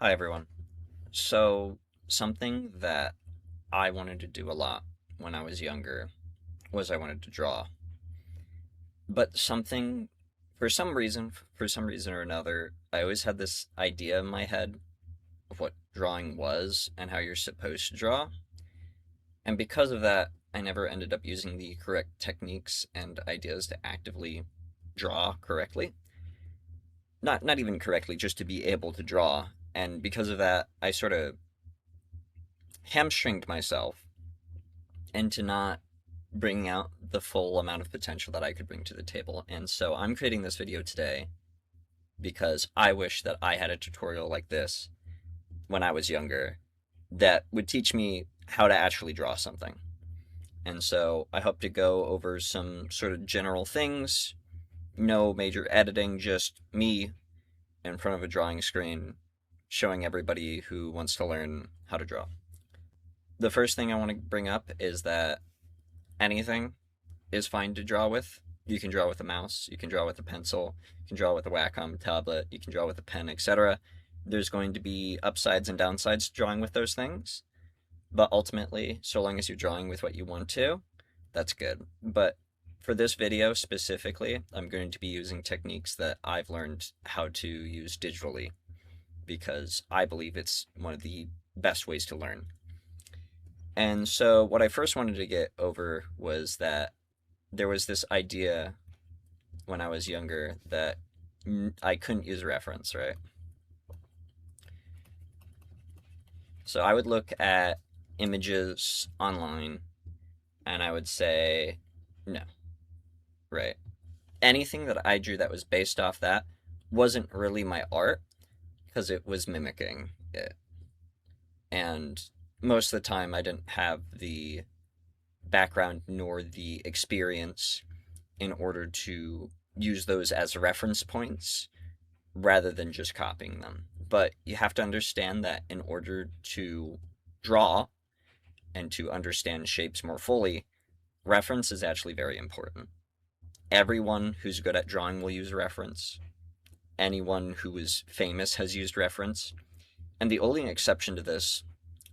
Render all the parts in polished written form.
Hi everyone. So, something that I wanted to do a lot when I was younger was I wanted to draw. But for some reason or another, I always had this idea in my head of what drawing was and how you're supposed to draw. And because of that, I never ended up using the correct techniques and ideas to actively draw correctly. Not even correctly, just to be able to draw. And because of that, I sort of hamstringed myself into not bringing out the full amount of potential that I could bring to the table. And so I'm creating this video today because I wish that I had a tutorial like this when I was younger that would teach me how to actually draw something. And so I hope to go over some sort of general things, no major editing, just me in front of a drawing screen showing everybody who wants to learn how to draw. The first thing I want to bring up is that anything is fine to draw with. You can draw with a mouse, you can draw with a pencil, you can draw with a Wacom tablet, you can draw with a pen, etc. There's going to be upsides and downsides to drawing with those things, but ultimately, so long as you're drawing with what you want to, that's good. But for this video specifically, I'm going to be using techniques that I've learned how to use digitally because I believe it's one of the best ways to learn. And so, what I first wanted to get over was that there was this idea when I was younger that I couldn't use reference, right? So I would look at images online and I would say, no, right? Anything that I drew that was based off that wasn't really my art because it was mimicking it. And most of the time, I didn't have the background nor the experience in order to use those as reference points rather than just copying them. But you have to understand that in order to draw and to understand shapes more fully, reference is actually very important. Everyone who's good at drawing will use reference. Anyone who is famous has used reference. And the only exception to this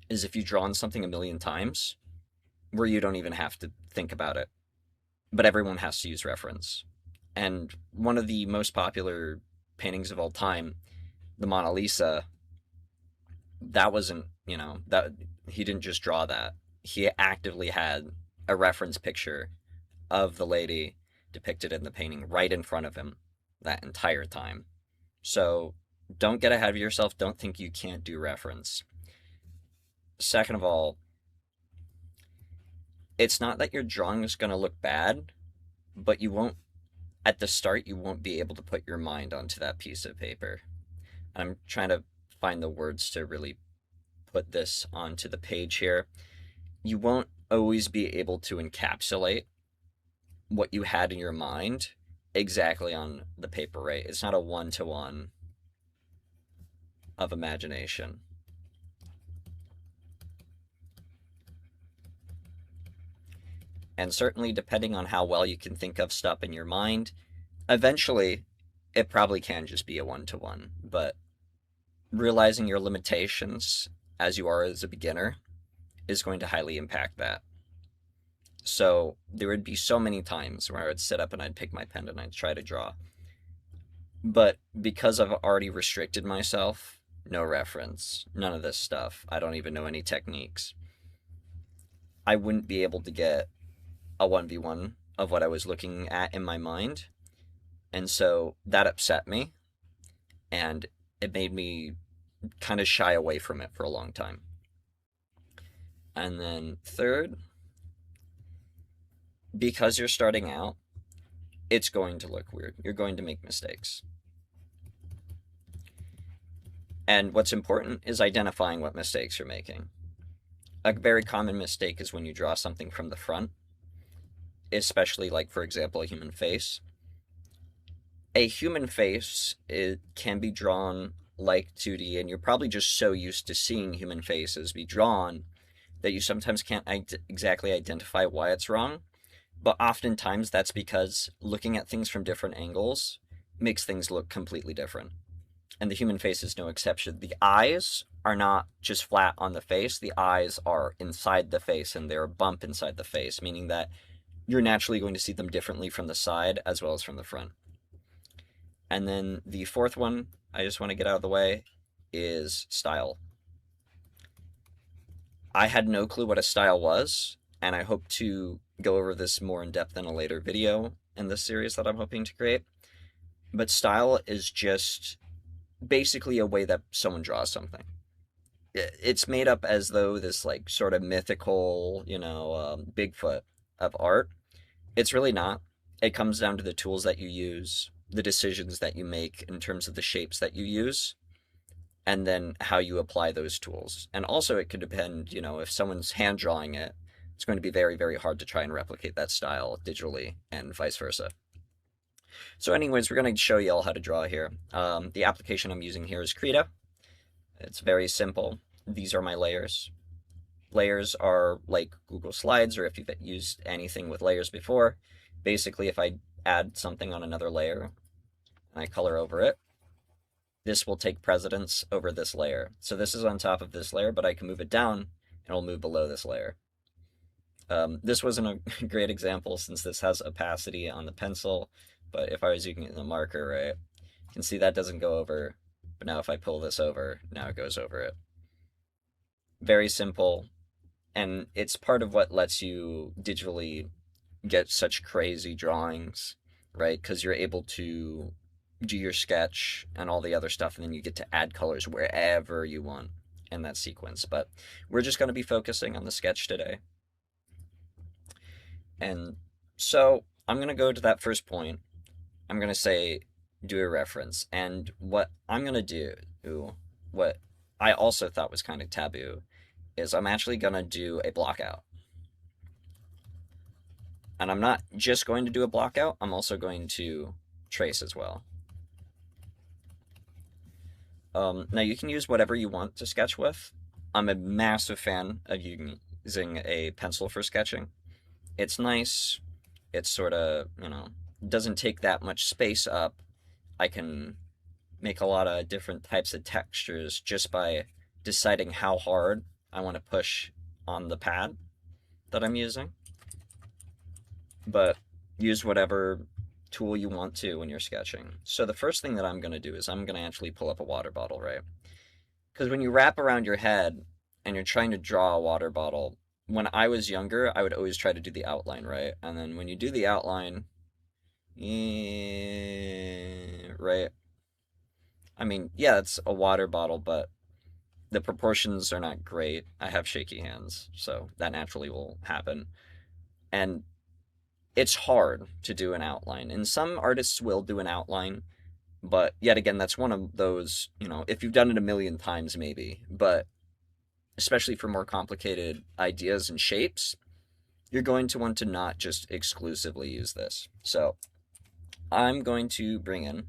is if you've drawn something a million times, where you don't even have to think about it. But everyone has to use reference. And one of the most popular paintings of all time, the Mona Lisa, that wasn't, that he didn't just draw that. He actively had a reference picture of the lady depicted in the painting right in front of him that entire time. So don't get ahead of yourself. Don't think you can't do reference. Second of all, it's not that your drawing is going to look bad, but at the start, you won't be able to put your mind onto that piece of paper. I'm trying to find the words to really put this onto the page here. You won't always be able to encapsulate what you had in your mind exactly on the paper, right? It's not a one-to-one of imagination. And certainly, depending on how well you can think of stuff in your mind, eventually it probably can just be a one-to-one. But realizing your limitations as you are as a beginner is going to highly impact that. So there would be so many times where I would sit up and I'd pick my pen and I'd try to draw. But because I've already restricted myself, no reference, none of this stuff, I don't even know any techniques, I wouldn't be able to get a 1v1 of what I was looking at in my mind. And so that upset me and it made me kind of shy away from it for a long time. And then third, because you're starting out, it's going to look weird. You're going to make mistakes. And what's important is identifying what mistakes you're making. A very common mistake is when you draw something from the front, especially like, for example, a human face. A human face, it can be drawn like 2D, and you're probably just so used to seeing human faces be drawn that you sometimes can't exactly identify why it's wrong. But oftentimes that's because looking at things from different angles makes things look completely different. and the human face is no exception. The eyes are not just flat on the face, the eyes are inside the face, and they're a bump inside the face, meaning that you're naturally going to see them differently from the side as well as from the front. And then the fourth one, I just want to get out of the way, is style. I had no clue what a style was, and I hope to go over this more in depth in a later video in this series that I'm hoping to create. But style is just basically a way that someone draws something. It's made up as though this like sort of mythical, Bigfoot of art. It's really not. It comes down to the tools that you use, the decisions that you make in terms of the shapes that you use, and then how you apply those tools. And also it could depend, if someone's hand drawing it, it's going to be very, very hard to try and replicate that style digitally and vice versa. So anyways, we're going to show you all how to draw here. The application I'm using here is Krita. It's very simple. These are my layers. Layers are like Google Slides, or if you've used anything with layers before. Basically, if I add something on another layer and I color over it, this will take precedence over this layer. So this is on top of this layer, but I can move it down and it'll move below this layer. This wasn't a great example since this has opacity on the pencil, but if I was using it in the marker, right, you can see that doesn't go over, but now if I pull this over, now it goes over it. Very simple, and it's part of what lets you digitally get such crazy drawings, right? Because you're able to do your sketch and all the other stuff, and then you get to add colors wherever you want in that sequence. But we're just going to be focusing on the sketch today. And so I'm going to go to that first point. I'm going to say, do a reference. And what I'm going to do, what I also thought was kind of taboo, is I'm actually going to do a block out. And I'm not just going to do a block out, I'm also going to trace as well. Now you can use whatever you want to sketch with. I'm a massive fan of using a pencil for sketching. It's nice. It's sort of, doesn't take that much space up. I can make a lot of different types of textures just by deciding how hard I want to push on the pad that I'm using. But use whatever tool you want to when you're sketching. So the first thing that I'm going to do is I'm going to actually pull up a water bottle, right? Because when you wrap around your head and you're trying to draw a water bottle, when I was younger, I would always try to do the outline, right? And then when you do the outline, right? I mean, yeah, it's a water bottle, but the proportions are not great. I have shaky hands, so that naturally will happen. And it's hard to do an outline. And some artists will do an outline, but yet again, that's one of those, if you've done it a million times, maybe, but especially for more complicated ideas and shapes, you're going to want to not just exclusively use this. So I'm going to bring in,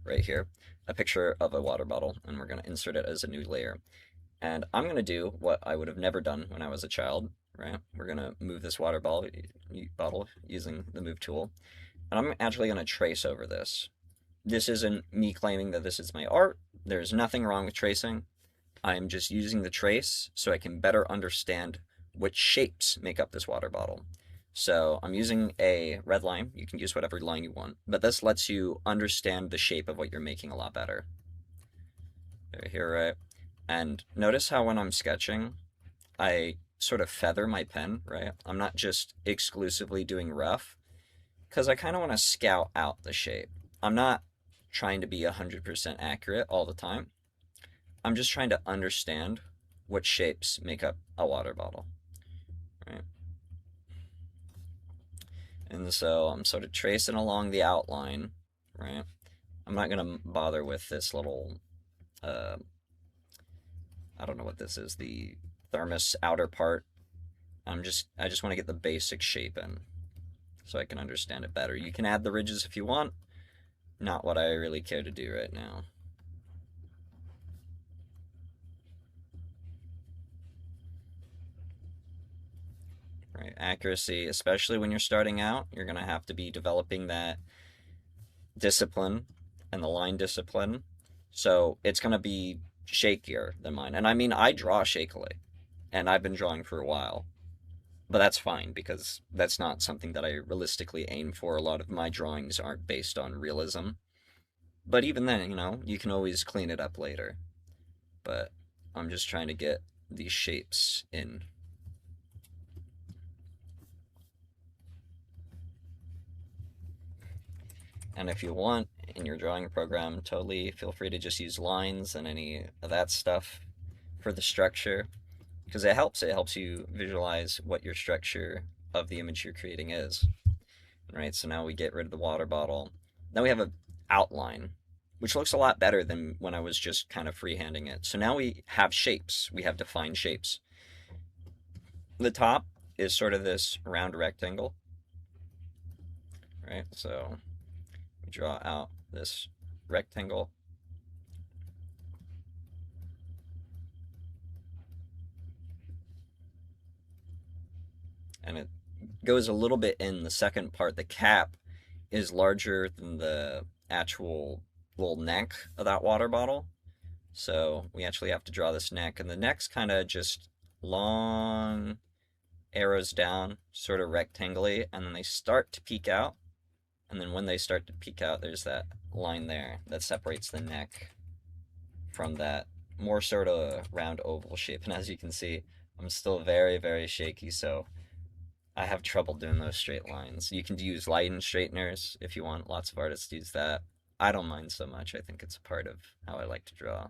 right here, a picture of a water bottle, and we're going to insert it as a new layer. And I'm going to do what I would have never done when I was a child, right? We're going to move this water bottle using the move tool. And I'm actually going to trace over this. This isn't me claiming that this is my art. There's nothing wrong with tracing. I'm just using the trace so I can better understand which shapes make up this water bottle. So I'm using a red line. You can use whatever line you want, but this lets you understand the shape of what you're making a lot better. Right here, right? And notice how when I'm sketching, I sort of feather my pen, right? I'm not just exclusively doing rough, because I kind of want to scout out the shape. I'm not trying to be 100% accurate all the time. I'm just trying to understand what shapes make up a water bottle, right? And so I'm sort of tracing along the outline, right? I'm not going to bother with this little, I don't know what this is, the thermos outer part. I just want to get the basic shape in so I can understand it better. You can add the ridges if you want, not what I really care to do right now. Right, accuracy, especially when you're starting out, you're going to have to be developing that discipline and the line discipline So it's going to be shakier than mine. And I mean, I draw shakily, and I've been drawing for a while. But that's fine because that's not something that I realistically aim for. A lot of my drawings aren't based on realism. But even then, you can always clean it up later. But I'm just trying to get these shapes in. And if you want, in your drawing program, totally feel free to just use lines and any of that stuff for the structure, because it helps. It helps you visualize what your structure of the image you're creating is. Right, so now we get rid of the water bottle. Now we have an outline, which looks a lot better than when I was just kind of freehanding it. So now we have shapes. We have defined shapes. The top is sort of this round rectangle, right? So we draw out this rectangle. And it goes a little bit in the second part. The cap is larger than the actual little neck of that water bottle. So we actually have to draw this neck, and the neck's kind of just long arrows down, sort of rectangly, and then they start to peek out. And then when they start to peek out, there's that line there that separates the neck from that more sort of round oval shape. And as you can see, I'm still very, very shaky, so I have trouble doing those straight lines. You can use line straighteners if you want. Lots of artists use that. I don't mind so much. I think it's a part of how I like to draw.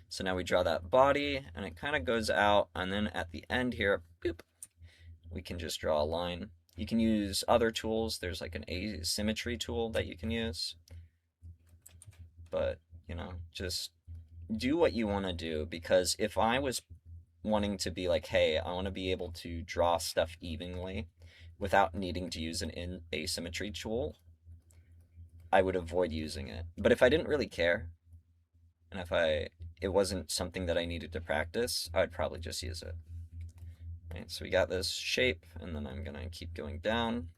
So now we draw that body, and it kind of goes out, and then at the end here, boop, we can just draw a line. You can use other tools. There's like an asymmetry tool that you can use. But, just do what you want to do, because if I was wanting to be like, hey, I want to be able to draw stuff evenly without needing to use an asymmetry tool, I would avoid using it. But if I didn't really care, and if it wasn't something that I needed to practice, I would probably just use it. Right, so we got this shape, and then I'm gonna keep going down.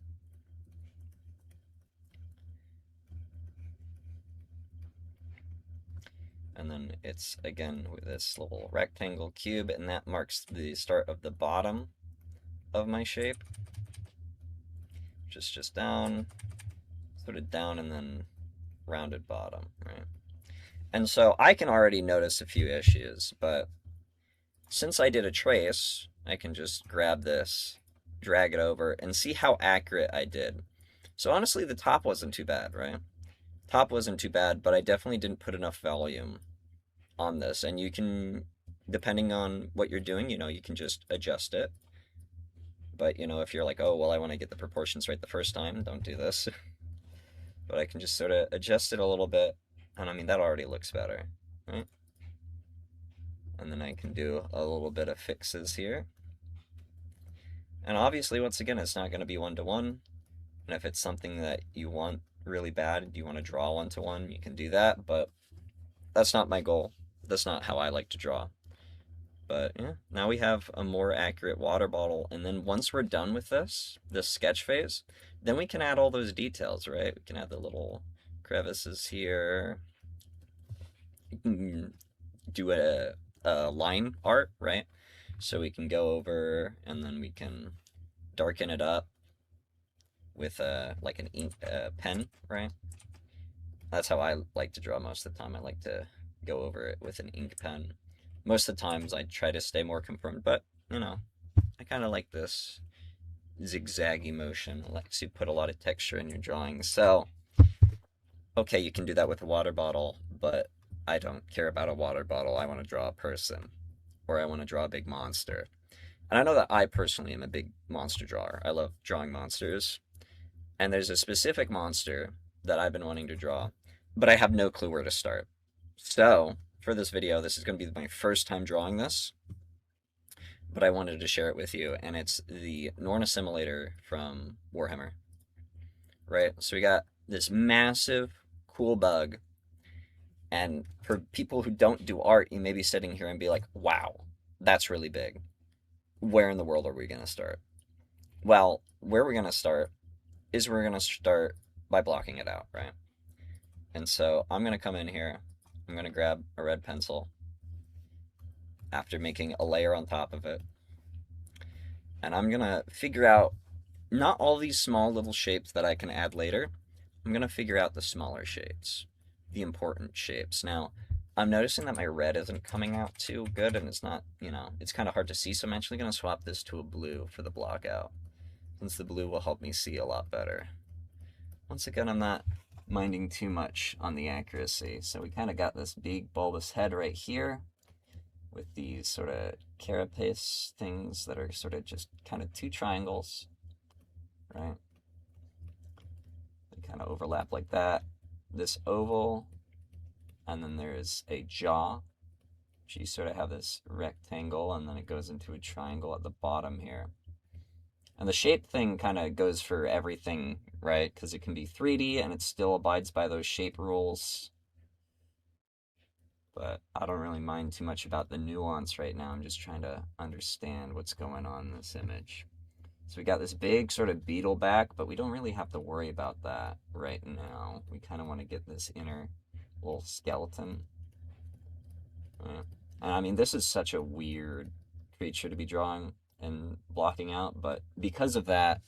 And then it's again with this little rectangle cube, and that marks the start of the bottom of my shape. Just down, sort of down, and then rounded bottom, right? And so I can already notice a few issues, but since I did a trace, I can just grab this, drag it over, and see how accurate I did. So honestly, the top wasn't too bad, right? Top wasn't too bad, but I definitely didn't put enough volume on this. And you can, depending on what you're doing, you can just adjust it. But, if you're like, oh, well, I want to get the proportions right the first time, don't do this. But I can just sort of adjust it a little bit. And I mean, that already looks better, right? And then I can do a little bit of fixes here. And obviously, once again, it's not going to be one-to-one. And if it's something that you want really bad, you want to draw one-to-one, you can do that. But that's not my goal. That's not how I like to draw. But yeah, now we have a more accurate water bottle. And then once we're done with this sketch phase, then we can add all those details, right? We can add the little crevices here. You can do a line art, right? So we can go over, and then we can darken it up with like an ink pen, right? That's how I like to draw most of the time. I like to go over it with an ink pen. Most of the times I try to stay more conformed, but I kind of like this zigzaggy motion. It lets you put a lot of texture in your drawing. So, okay, you can do that with a water bottle, but I don't care about a water bottle. I want to draw a person, or I want to draw a big monster. And I know that I personally am a big monster drawer. I love drawing monsters. And there's a specific monster that I've been wanting to draw, but I have no clue where to start. So, for this video, this is going to be my first time drawing this, but I wanted to share it with you, and it's the Norn Assimilator from Warhammer, right? So we got this massive, cool bug, and for people who don't do art, you may be sitting here and be like, wow, that's really big. Where in the world are we going to start? Well, where we're going to start is by blocking it out, right? And so I'm going to come in here, I'm going to grab a red pencil after making a layer on top of it. And I'm going to figure out not all these small little shapes that I can add later. I'm going to figure out the smaller shapes, the important shapes. Now, I'm noticing that my red isn't coming out too good, and it's not, it's kind of hard to see, so I'm actually going to swap this to a blue for the block out, since the blue will help me see a lot better. Once again, I'm not minding too much on the accuracy, so we kind of got this big bulbous head right here with these sort of carapace things that are sort of just kind of two triangles, right? They kind of overlap like that. This oval, and then there's a jaw. So you sort of have this rectangle, and then it goes into a triangle at the bottom here. And the shape thing kind of goes for everything, right? Because it can be 3D, and it still abides by those shape rules. But I don't really mind too much about the nuance right now. I'm just trying to understand what's going on in this image. So we got this big sort of beetle back, but we don't really have to worry about that right now. We kind of want to get this inner little skeleton. And I mean, this is such a weird creature to be drawing and blocking out, but because of that,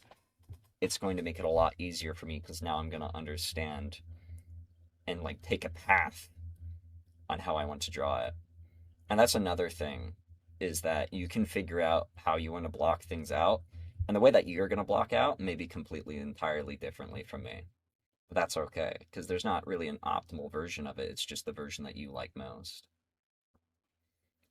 it's going to make it a lot easier for me because now I'm going to understand and like take a path on how I want to draw it. And that's another thing, is that you can figure out how you want to block things out, and the way that you're going to block out may be completely entirely differently from me. But that's okay, because there's not really an optimal version of it. It's just the version that you like most,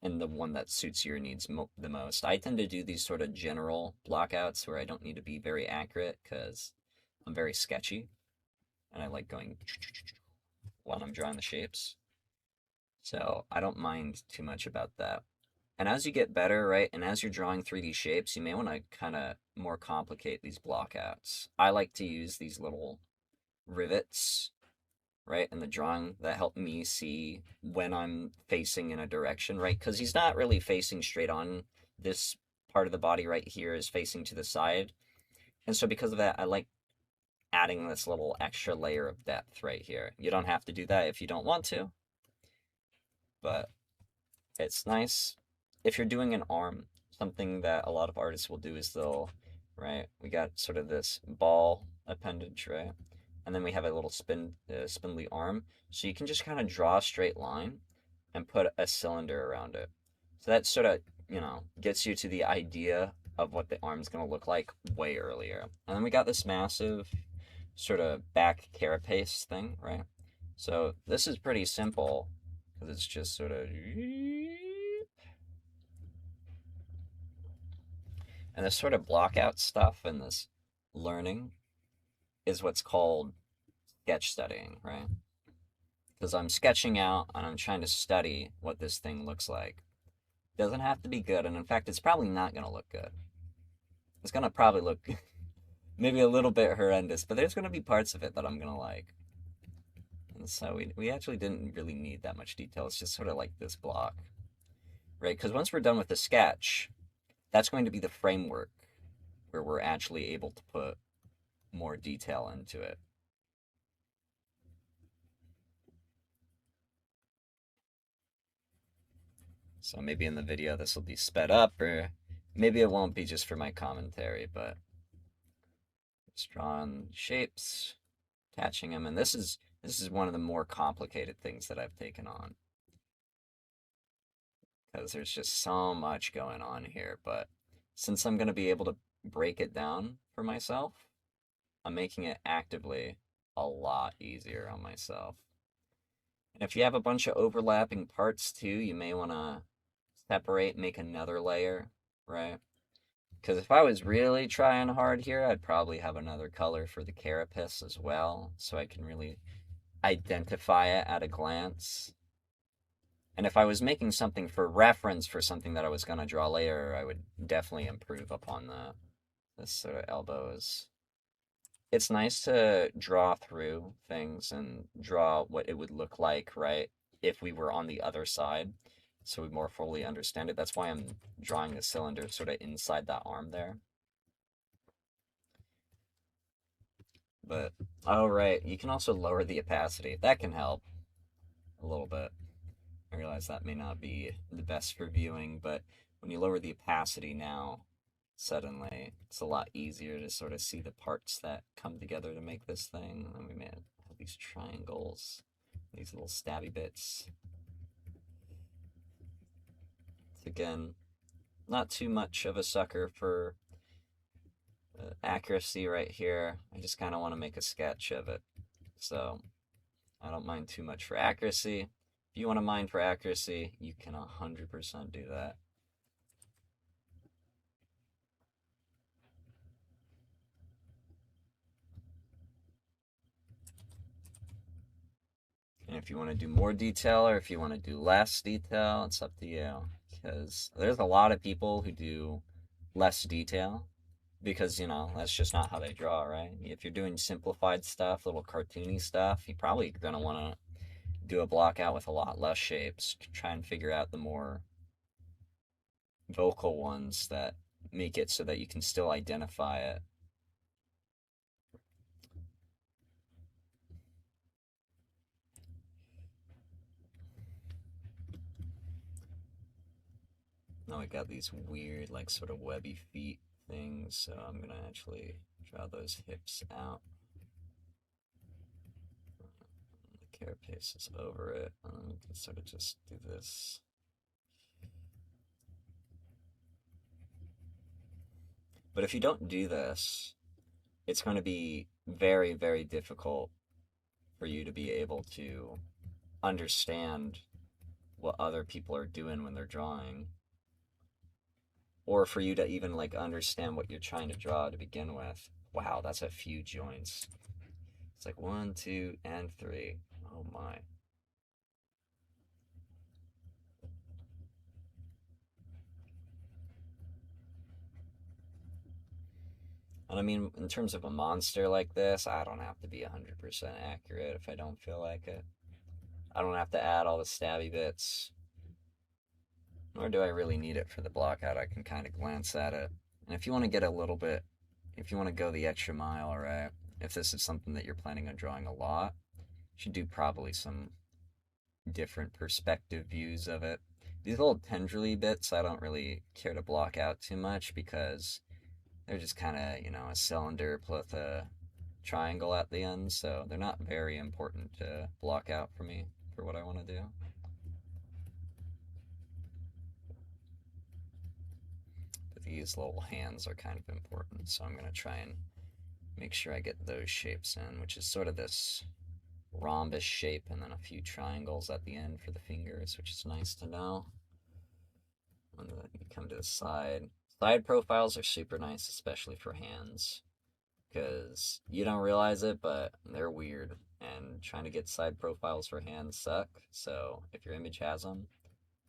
and the one that suits your needs the most. I tend to do these sort of general blockouts where I don't need to be very accurate because I'm very sketchy, and I like going while I'm drawing the shapes. So I don't mind too much about that. And as you get better, right, and as you're drawing 3D shapes, you may want to kind of more complicate these blockouts. I like to use these little rivets, right, in the drawing that help me see when I'm facing in a direction, right, because he's not really facing straight on. This part of the body right here is facing to the side. And so because of that, I like adding this little extra layer of depth right here. You don't have to do that if you don't want to, but it's nice. If you're doing an arm, something that a lot of artists will do is they'll, right, we got sort of this ball appendage, right? And then we have a little spindly arm. So you can just kind of draw a straight line and put a cylinder around it. So that sort of, gets you to the idea of what the arm's going to look like way earlier. And then we got this massive sort of back carapace thing, right? So this is pretty simple because it's just sort of... And this sort of block out stuff and this learning is what's called sketch studying, right? Because I'm sketching out and I'm trying to study what this thing looks like. It doesn't have to be good, and in fact, it's probably not going to look good. It's going to probably look maybe a little bit horrendous, but there's going to be parts of it that I'm going to like. And so we actually didn't really need that much detail. It's just sort of like this block, right? Because once we're done with the sketch, that's going to be the framework where we're actually able to put more detail into it. So maybe in the video this will be sped up, or maybe it won't be just for my commentary, but just drawing shapes, attaching them, and this is one of the more complicated things that I've taken on, because there's just so much going on here. But since I'm going to be able to break it down for myself, I'm making it actively a lot easier on myself. And if you have a bunch of overlapping parts too, you may want to separate, make another layer, right? Because if I was really trying hard here, I'd probably have another color for the carapace as well, so I can really identify it at a glance. And if I was making something for reference for something that I was going to draw later, I would definitely improve upon that. This sort of elbows. It's nice to draw through things and draw what it would look like, right, if we were on the other side, so we more fully understand it. That's why I'm drawing the cylinder sort of inside that arm there. But, oh right, you can also lower the opacity. That can help a little bit. I realize that may not be the best for viewing, but when you lower the opacity now, suddenly it's a lot easier to sort of see the parts that come together to make this thing. And we may have these triangles, these little stabby bits. Again, not too much of a sucker for accuracy right here. I just kind of want to make a sketch of it. So I don't mind too much for accuracy. If you want to mind for accuracy, you can 100% do that. And if you want to do more detail or if you want to do less detail, it's up to you. Because there's a lot of people who do less detail because, you know, that's just not how they draw, right? If you're doing simplified stuff, little cartoony stuff, you're probably going to want to do a block out with a lot less shapes. Try and figure out the more vocal ones that make it so that you can still identify it. Now I got these weird, like, sort of webby feet things, so I'm gonna actually draw those hips out. The carapace is over it, and we can sort of just do this. But if you don't do this, it's going to be very, very difficult for you to be able to understand what other people are doing when they're drawing, or for you to even like understand what you're trying to draw to begin with. Wow, that's a few joints. It's like 1, 2, and 3. Oh my. And I mean, in terms of a monster like this, I don't have to be 100% accurate if I don't feel like it. I don't have to add all the stabby bits. Nor do I really need it for the block out. I can kind of glance at it. And if you want to get a little bit, if you want to go the extra mile, right? If this is something that you're planning on drawing a lot, you should do probably some different perspective views of it. These little tendrily bits I don't really care to block out too much because they're just kind of, you know, a cylinder plus a triangle at the end, so they're not very important to block out for me for what I want to do. But these little hands are kind of important, so I'm going to try and make sure I get those shapes in, which is sort of this rhombus shape and then a few triangles at the end for the fingers, which is nice to know. And then you come to the side. Side profiles are super nice, especially for hands, because you don't realize it, but they're weird. And trying to get side profiles for hands suck. So if your image has them,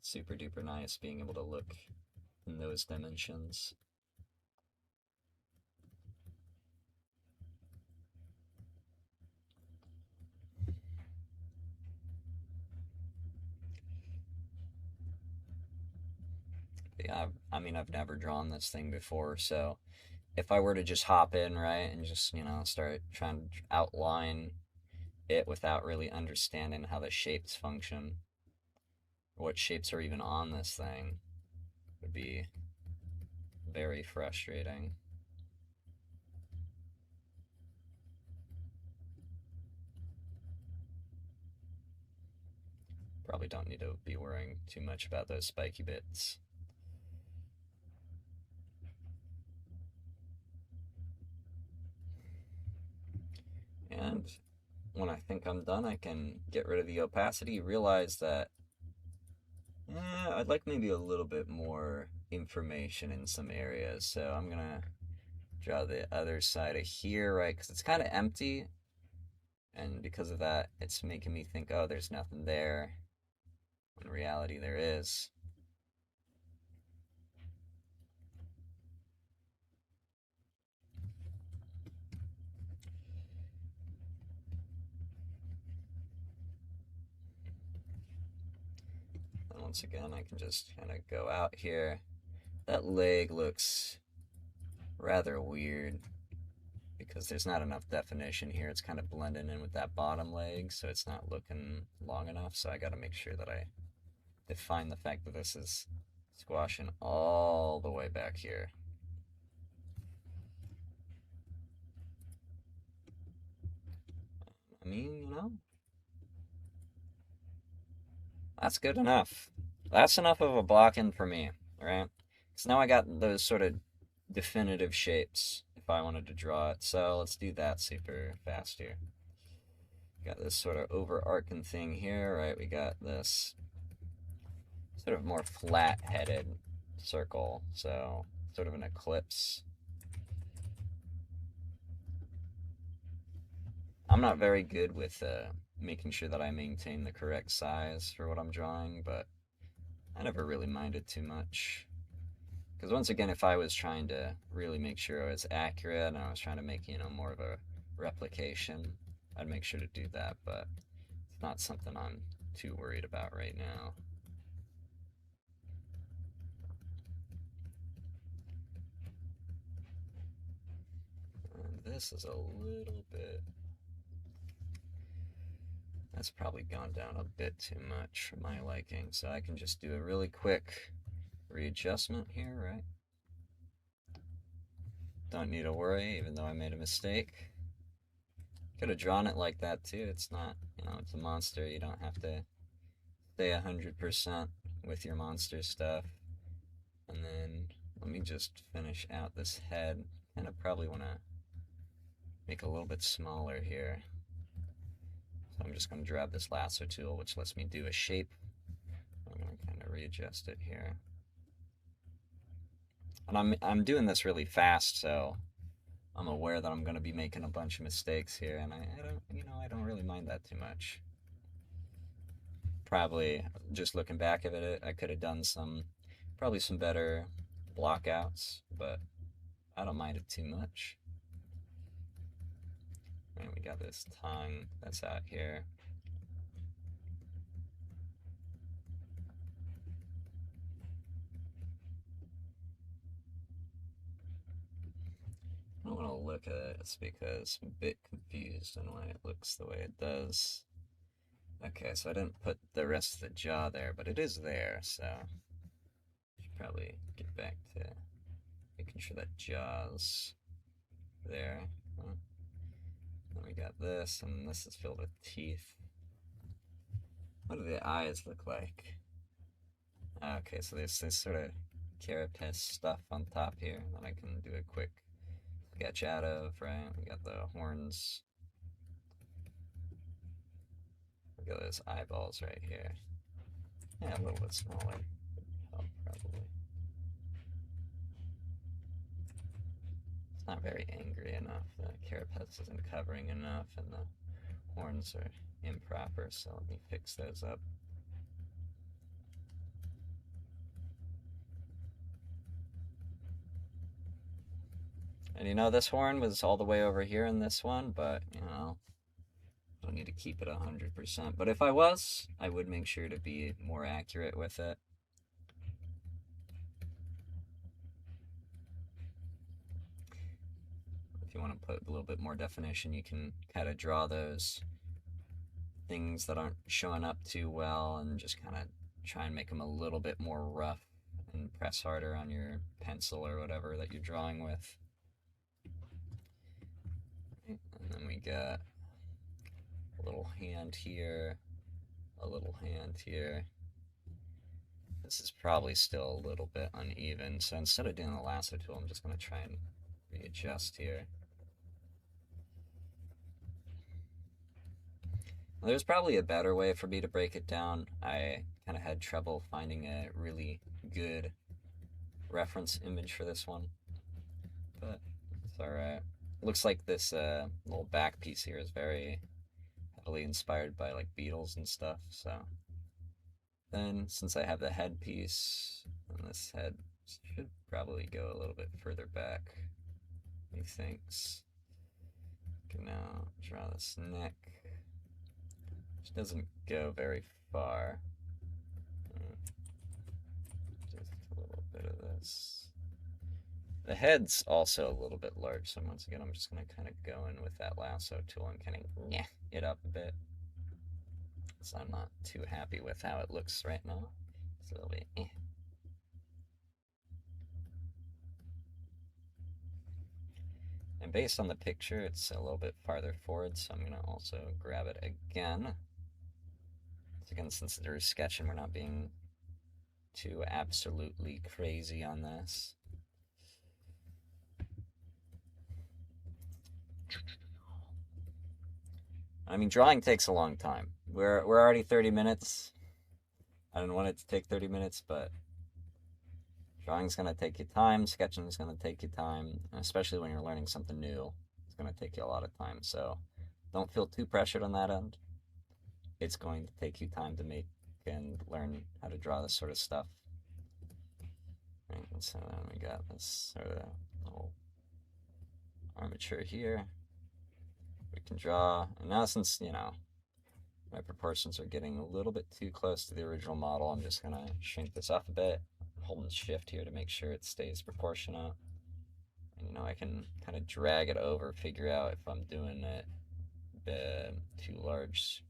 super duper nice being able to look in those dimensions. Yeah, I mean, I've never drawn this thing before, so if I were to just hop in, right, and just, you know, start trying to outline it without really understanding how the shapes function, or what shapes are even on this thing, would be very frustrating. Probably don't need to be worrying too much about those spiky bits. And when I think I'm done, I can get rid of the opacity, realize that I'd like maybe a little bit more information in some areas. So I'm gonna draw the other side of here, right? Because it's kind of empty. And because of that, it's making me think, oh, there's nothing there. In reality, there is. And once again, I can just kind of go out here. That leg looks rather weird because there's not enough definition here. It's kind of blending in with that bottom leg, so it's not looking long enough. So I got to make sure that I define the fact that this is squashing all the way back here. I mean, you know, that's good enough. That's enough of a blocking for me, right? So now I got those sort of definitive shapes if I wanted to draw it. So let's do that super fast here. Got this sort of overarching thing here, right? We got this sort of more flat-headed circle, so sort of an ellipse. I'm not very good with making sure that I maintain the correct size for what I'm drawing, but I never really minded too much. Because once again, if I was trying to really make sure I was accurate and I was trying to make, you know, more of a replication, I'd make sure to do that, but it's not something I'm too worried about right now. And this is a little bit... That's probably gone down a bit too much for my liking, so I can just do a really quick readjustment here, right? Don't need to worry, even though I made a mistake. Could have drawn it like that too. It's not, you know, it's a monster. You don't have to stay 100% with your monster stuff. And then let me just finish out this head. And I probably want to make it a little bit smaller here. So I'm just going to grab this lasso tool, which lets me do a shape. I'm going to kind of readjust it here. And I'm doing this really fast, so I'm aware that I'm going to be making a bunch of mistakes here, and I don't, you know, I don't really mind that too much. Probably, just looking back at it, I could have done probably some better blockouts, but I don't mind it too much. And we got this tongue that's out here. I don't want to look at it, it's because I'm a bit confused on why it looks the way it does. Okay, so I didn't put the rest of the jaw there, but it is there, so I should probably get back to making sure that jaw's there. Then we got this, and this is filled with teeth. What do the eyes look like? Okay, so there's this sort of carapace stuff on top here that I can do a quick sketch out of, right? We got the horns. We got those eyeballs right here. Yeah, a little bit smaller. Help, probably. It's not very angry enough. The carapace isn't covering enough, and the horns are improper, so let me fix those up. And you know, this horn was all the way over here in this one, but, you know, don't need to keep it 100%. But if I was, I would make sure to be more accurate with it. If you want to put a little bit more definition, you can kind of draw those things that aren't showing up too well and just kind of try and make them a little bit more rough and press harder on your pencil or whatever that you're drawing with. And then we got a little hand here, a little hand here. This is probably still a little bit uneven, so instead of doing the lasso tool, I'm just going to try and readjust here. Well, there's probably a better way for me to break it down. I kind of had trouble finding a really good reference image for this one, but it's alright. Looks like this little back piece here is very heavily inspired by like beetles and stuff, so then since I have the head piece, and this head should probably go a little bit further back, methinks. Can now draw this neck, which doesn't go very far. Just a little bit of this. The head's also a little bit large, so once again, I'm just going to kind of go in with that lasso tool and kind of it up a bit. So I'm not too happy with how it looks right now. So it'll be eh. And based on the picture, it's a little bit farther forward, so I'm going to also grab it again. So again, since they're sketching, we're not being too absolutely crazy on this. I mean, drawing takes a long time. We're already 30 minutes. I don't want it to take 30 minutes, but drawing's going to take you time. Sketching is going to take you time, and especially when you're learning something new. It's going to take you a lot of time. So don't feel too pressured on that end. It's going to take you time to make and learn how to draw this sort of stuff. Right, so then we got this sort of little armature here. We can draw, and now since, you know, my proportions are getting a little bit too close to the original model, I'm just going to shrink this off a bit, holding shift here to make sure it stays proportionate. And, you know, I can kind of drag it over, figure out if I'm doing it too large.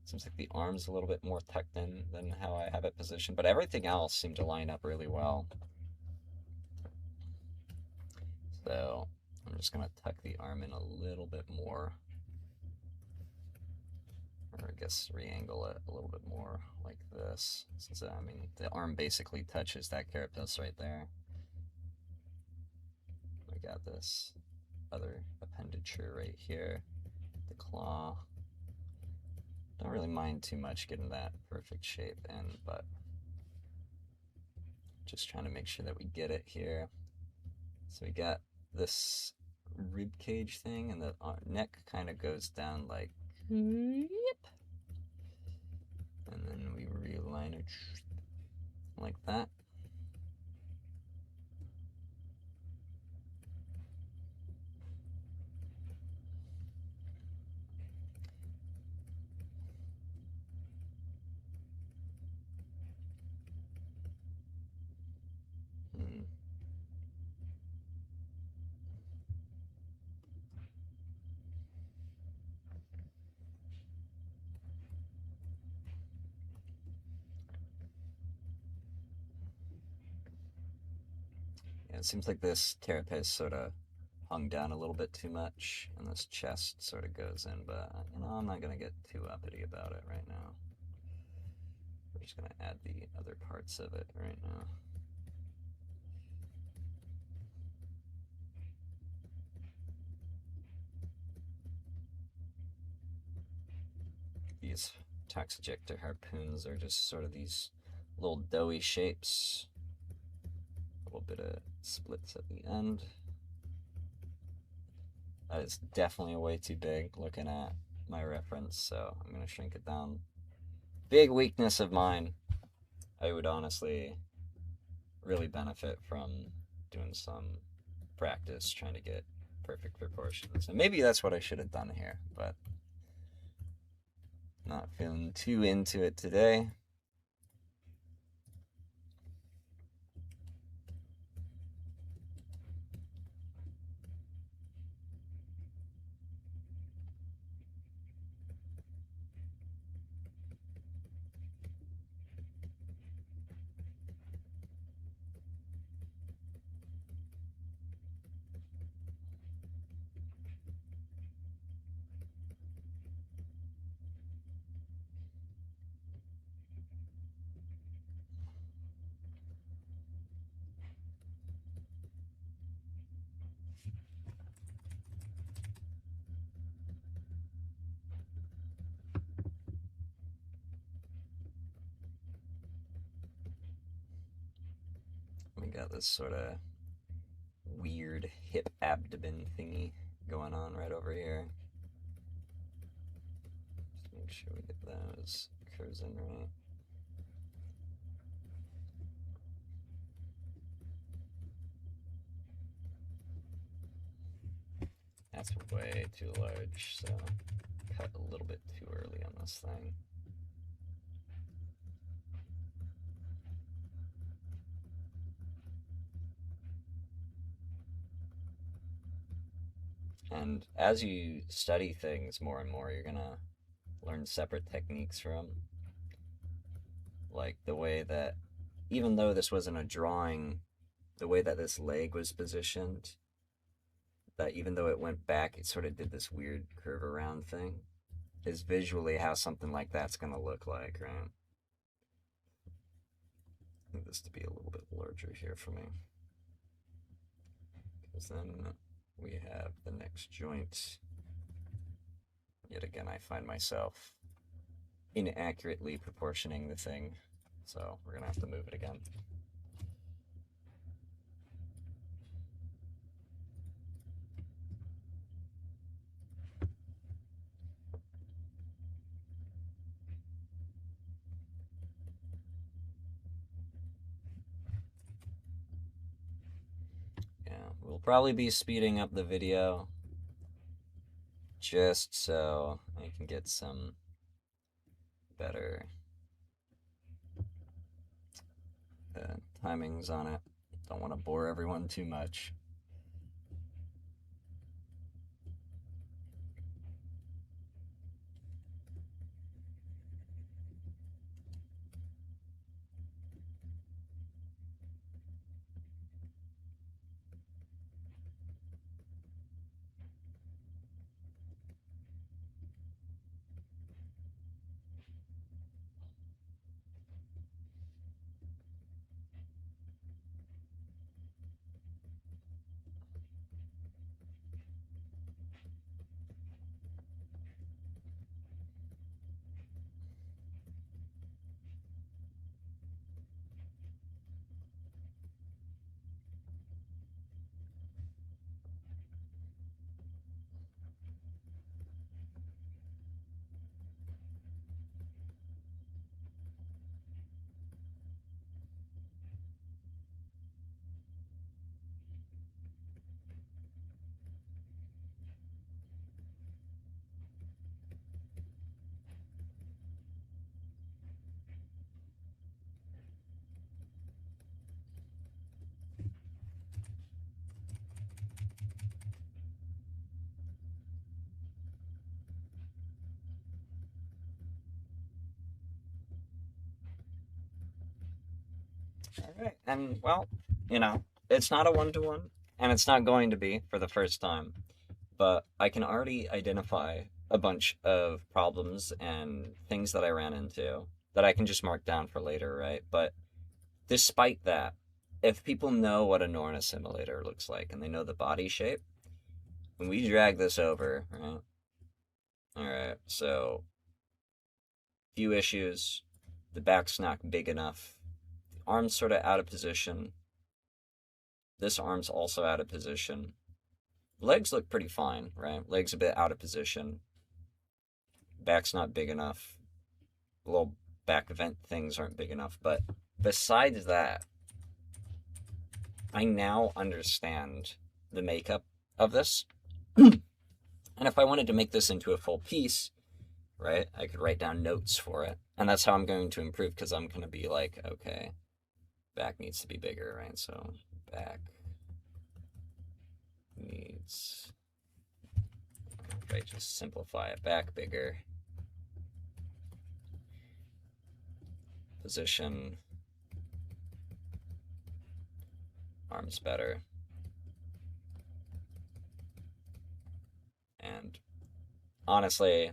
Seems like the arm's a little bit more tucked in than how I have it positioned, but everything else seemed to line up really well. So I'm just going to tuck the arm in a little bit more. Or I guess re-angle it a little bit more like this. Since, I mean, the arm basically touches that carapace right there. We got this other appendage right here, the claw. Don't really mind too much getting that perfect shape in, but just trying to make sure that we get it here. So we got this rib cage thing, and the neck kind of goes down like, yep. And then we realign it like that. Yeah, it seems like this carapace sort of hung down a little bit too much, and this chest sort of goes in, but, you know, I'm not going to get too uppity about it right now. We're just going to add the other parts of it right now. These Toxijector harpoons are just sort of these little doughy shapes. A little bit of splits at the end. That is definitely way too big looking at my reference, so I'm going to shrink it down. Big weakness of mine. I would honestly really benefit from doing some practice trying to get perfect proportions. And maybe that's what I should have done here, but not feeling too into it today. We got this sort of weird hip abdomen thingy going on right over here. Just make sure we get those curves in right. That's way too large, so cut a little bit too early on this thing. And as you study things more and more, you're gonna learn separate techniques from. Like the way that, even though this wasn't a drawing, the way that this leg was positioned, that even though it went back, it sort of did this weird curve around thing, is visually how something like that's going to look like, right? I need this to be a little bit larger here for me. Because then we have the next joint. Yet again, I find myself inaccurately proportioning the thing, so we're going to have to move it again. Yeah, we'll probably be speeding up the video just so I can get some better timings on it. Don't want to bore everyone too much. All right, and well, it's not a one-to-one, and it's not going to be for the first time, but I can already identify a bunch of problems and things that I ran into that I can just mark down for later, right? But despite that, if people know what a Norn assimilator looks like and they know the body shape, when we drag this over, right? All right, so few issues. The back's not big enough. The arm's sort of out of position. This arm's also out of position. Legs look pretty fine, right? Legs a bit out of position. Back's not big enough. Little back vent things aren't big enough. But besides that, I now understand the makeup of this. And if I wanted to make this into a full piece, right, I could write down notes for it. And that's how I'm going to improve, because I'm going to be like, okay, back needs to be bigger, right? So back needs, right, just simplify it, back bigger, position, arms better, and honestly,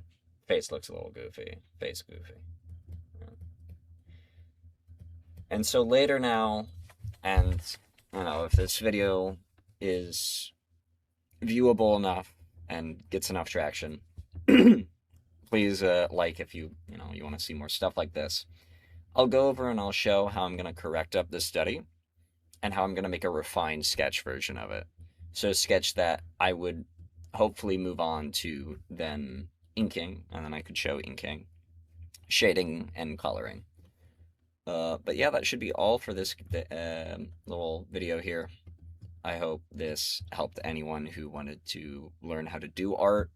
face looks a little goofy, face goofy. And so later now, and if this video is viewable enough and gets enough traction, please like if you want to see more stuff like this. I'll go over and I'll show how I'm going to correct up this study and how I'm going to make a refined sketch version of it. So a sketch that I would hopefully move on to then inking, and then I could show inking, shading, and coloring. But yeah, that should be all for this little video here. I hope this helped anyone who wanted to learn how to do art.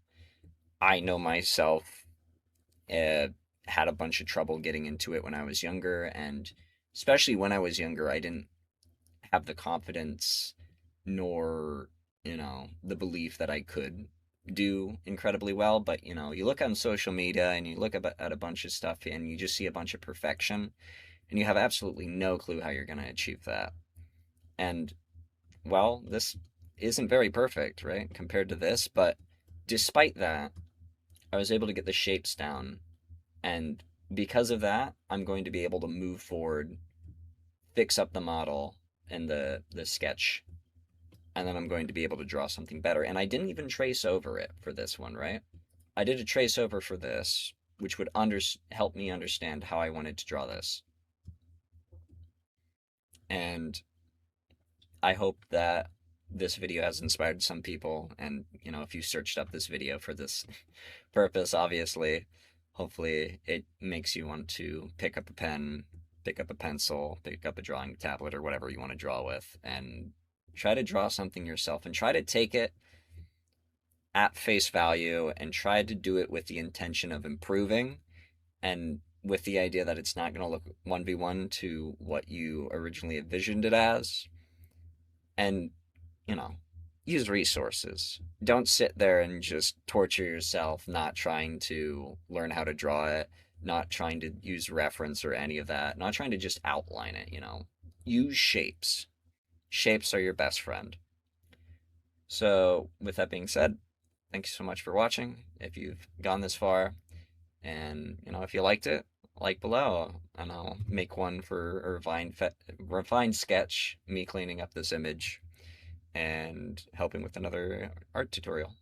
I know myself had a bunch of trouble getting into it when I was younger, and especially when I was younger, I didn't have the confidence nor, the belief that I could do incredibly well. But, you look on social media and you look at a bunch of stuff and you just see a bunch of perfection. and you have absolutely no clue how you're going to achieve that. And well, this isn't very perfect, right, compared to this, but despite that, I was able to get the shapes down, and because of that, I'm going to be able to move forward, fix up the model and the sketch, and then I'm going to be able to draw something better. And I didn't even trace over it for this one, right? I did a trace over for this, which would help me understand how I wanted to draw this. And I hope that this video has inspired some people. And, if you searched up this video for this purpose, obviously, hopefully it makes you want to pick up a pen, pick up a pencil, pick up a drawing tablet, or whatever you want to draw with, and try to draw something yourself and try to take it at face value and try to do it with the intention of improving and with the idea that it's not going to look 1v1 to what you originally envisioned it as. And, you know, use resources. Don't sit there and just torture yourself not trying to learn how to draw it, not trying to use reference or any of that, not trying to just outline it. Use shapes. Shapes are your best friend. So, with that being said, thank you so much for watching. If you've gone this far, and if you liked it, like below, and I'll make one for a refined sketch, me cleaning up this image and helping with another art tutorial.